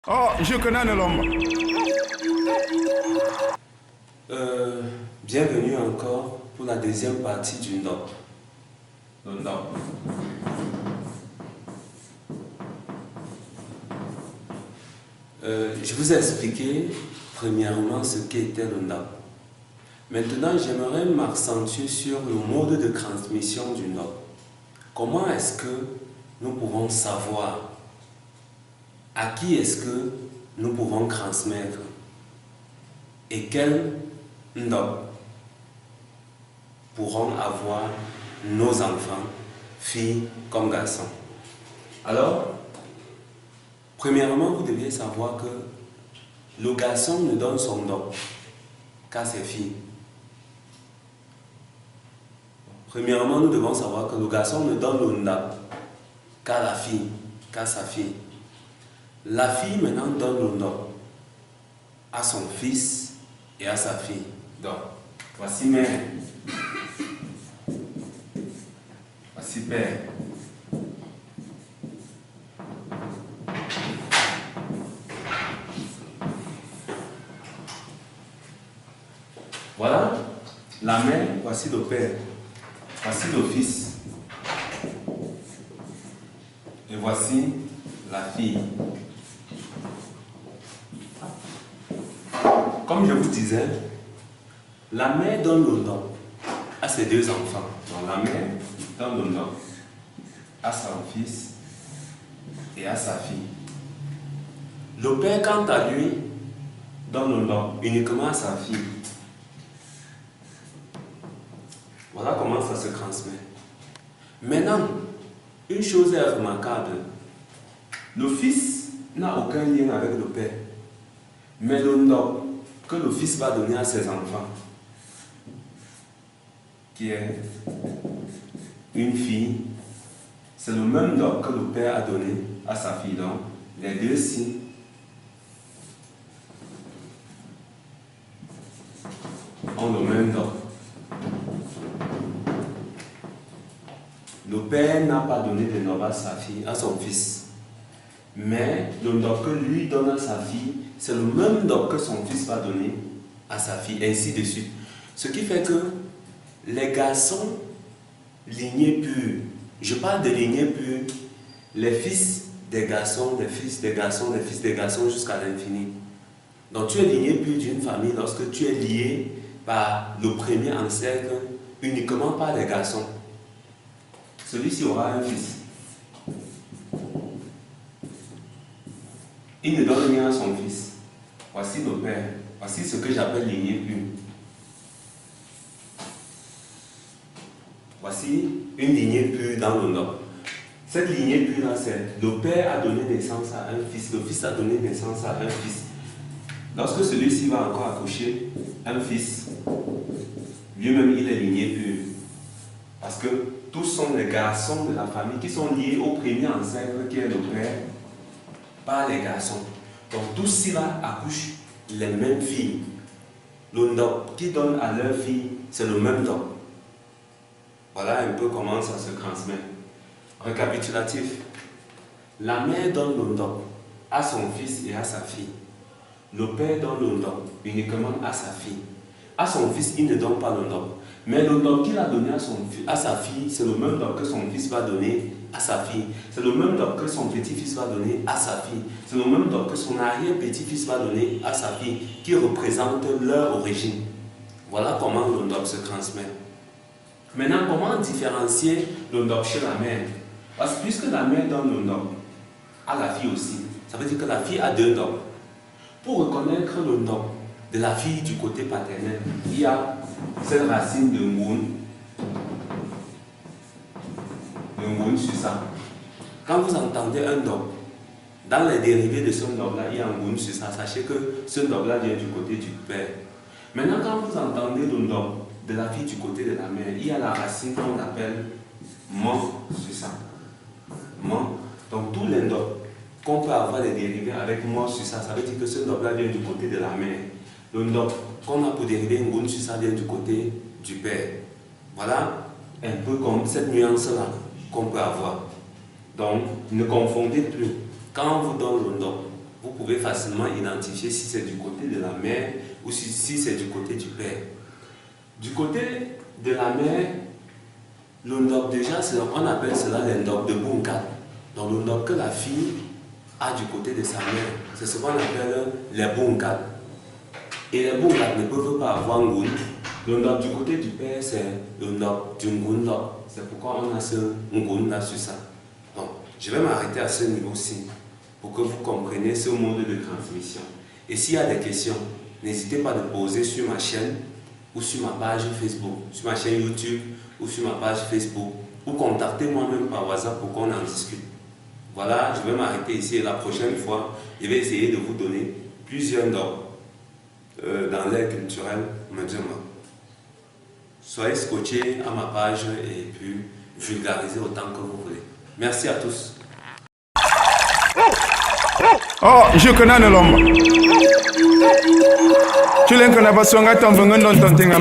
Oh, je connais le l'homme. Bienvenue encore pour la deuxième partie du NDOP. Le NDOP. Je vous ai expliqué premièrement ce qu'était le NDOP. Maintenant, j'aimerais m'accentuer sur le mode de transmission du NDOP. Comment est-ce que nous pouvons savoir à qui est-ce que nous pouvons transmettre et quel NDOP pourront avoir nos enfants, filles comme garçons. Alors, premièrement, vous deviez savoir que le garçon ne donne son NDOP qu'à ses filles. Premièrement, nous devons savoir que le garçon ne donne le NDOP qu'à la fille, qu'à sa fille. La fille maintenant donne le NDOP à son fils et à sa fille. Donc, voici mère. Voici père. Voilà la mère, voici le père. Voici le fils. Et voici la fille. Comme je vous disais, la mère donne le NDOP à ses deux enfants. Donc la mère donne le NDOP à son fils et à sa fille. Le père, quant à lui, donne le NDOP uniquement à sa fille. Voilà comment ça se transmet. Maintenant, une chose est remarquable. Le fils n'a aucun lien avec le père. Mais le NDOP que le fils va donner à ses enfants, qui est une fille, c'est le même NDOP que le père a donné à sa fille. Donc, les deux signes ont le même NDOP. Le père n'a pas donné de NDOP à sa fille, à son fils. Mais le NDOP que lui donne à sa fille, c'est le même NDOP que son fils va donner à sa fille, ainsi de suite. Ce qui fait que les garçons, lignée pure, je parle de lignée pure, les fils des garçons, des fils des garçons, des fils des garçons jusqu'à l'infini. Donc tu es lignée pure d'une famille lorsque tu es lié par le premier ancêtre uniquement par les garçons. Celui-ci aura un fils. Il ne donne rien à son fils. Voici le père. Voici ce que j'appelle lignée pure. Voici une lignée pure dans le NDOP. Cette lignée pure-là, c'est le père a donné naissance à un fils, le fils a donné naissance à un fils. Lorsque celui-ci va encore accoucher un fils, lui-même il est lignée pure. Parce que tous sont les garçons de la famille qui sont liés au premier ancêtre qui est le père par les garçons. Donc tous ceux-là accouchent les mêmes filles. Le NDOP qui donne à leur fille, c'est le même NDOP. Voilà un peu comment ça se transmet. Récapitulatif. La mère donne le NDOP à son fils et à sa fille. Le père donne le NDOP uniquement à sa fille. À son fils, il ne donne pas le NDOP. Mais le NDOP qu'il a donné à sa fille, c'est le même NDOP que son fils va donner à sa fille. C'est le même NDOP que son petit-fils va donner à sa fille. C'est le même NDOP que son arrière-petit-fils va donner à sa fille, qui représente leur origine. Voilà comment le NDOP se transmet. Maintenant, comment différencier le NDOP chez la mère? Parce que puisque la mère donne le NDOP à la fille aussi, ça veut dire que la fille a deux NDOP. Pour reconnaître le NDOP de la fille du côté paternel, il y a cette racine de Ngoun sur ça. Quand vous entendez un NDOP, dans les dérivés de ce NDOP-là, il y a un Ngoun sur ça. Sachez que ce NDOP-là vient du côté du père. Maintenant, quand vous entendez le NDOP de la fille du côté de la mère, il y a la racine qu'on appelle Mon sur ça. Mon. Donc, tous les NDOP qu'on peut avoir les dérivés avec Mon sur ça, ça veut dire que ce NDOP-là vient du côté de la mère. Le NDOP qu'on a pour dériver Ngoun sur ça vient du côté du père. Voilà un peu comme cette nuance-là qu'on peut avoir. Donc, ne confondez plus. Quand on vous donne le NDOP vous pouvez facilement identifier si c'est du côté de la mère ou si c'est du côté du père. Du côté de la mère, le ndok déjà, on appelle cela les ndok de Bunkat. Donc le ndok que la fille a du côté de sa mère, c'est ce qu'on appelle les Bunkat. Et les Bunkat ne peuvent pas avoir Ngun. Le ndok du côté du père, c'est le ndok du Ngun ndok. C'est pourquoi on a ce Ngun là sur ça. Donc, je vais m'arrêter à ce niveau-ci pour que vous compreniez ce mode de transmission. Et s'il y a des questions, n'hésitez pas à poser sur ma chaîne ou sur ma page Facebook, sur ma chaîne YouTube ou sur ma page Facebook, ou contactez moi-même par WhatsApp pour qu'on en discute. Voilà, je vais m'arrêter ici et la prochaine fois, je vais essayer de vous donner plusieurs noms dans l'air culturel musulman. Soyez scotchés à ma page et puis vulgarisez autant que vous voulez. Merci à tous. Oh, je connais le l'homme. Tu l'as pas sonné à ton vengan dans ton ting à